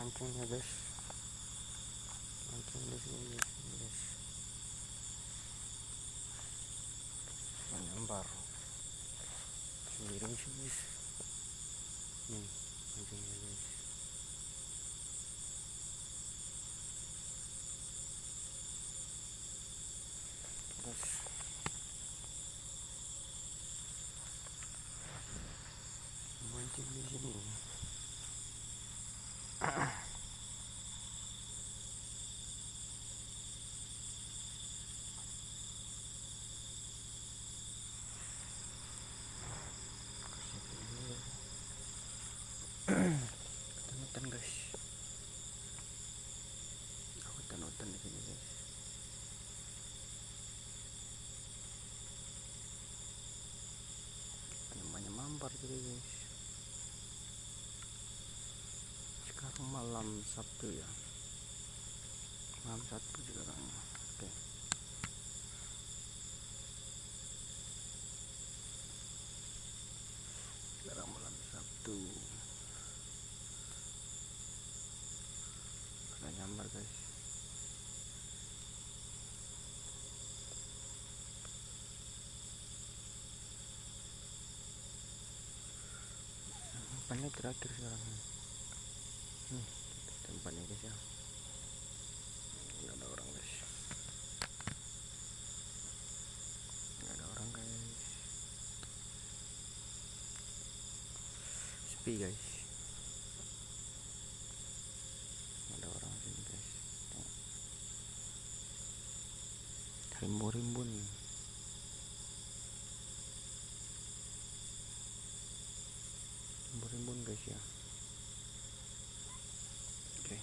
mancingnya guys, mancing di sini guys, menyambar sendiri sih guys, nih mancingnya guys. Terus mancing di sini. Hutan guys, hutan di sini guys. Banyak mampar jadi guys. Sekarang malam Sabtu ya, malam Sabtu sekarang. Oke. Sekarang malam Sabtu. Kena nyambar guys. Umpannya terakhir sekarang. Nih, umpannya guys ya. Nggak ada orang guys. Nggak ada orang guys. Sepi guys. Nggak ada orang sini guys. Rimbun-rimbun. Rimbun guys ya. Oke.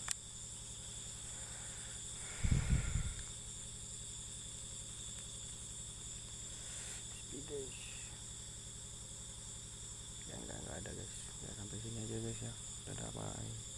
Sepi guys. Ya nggak ada guys. Ya sampai sini aja guys ya. Dadah bye.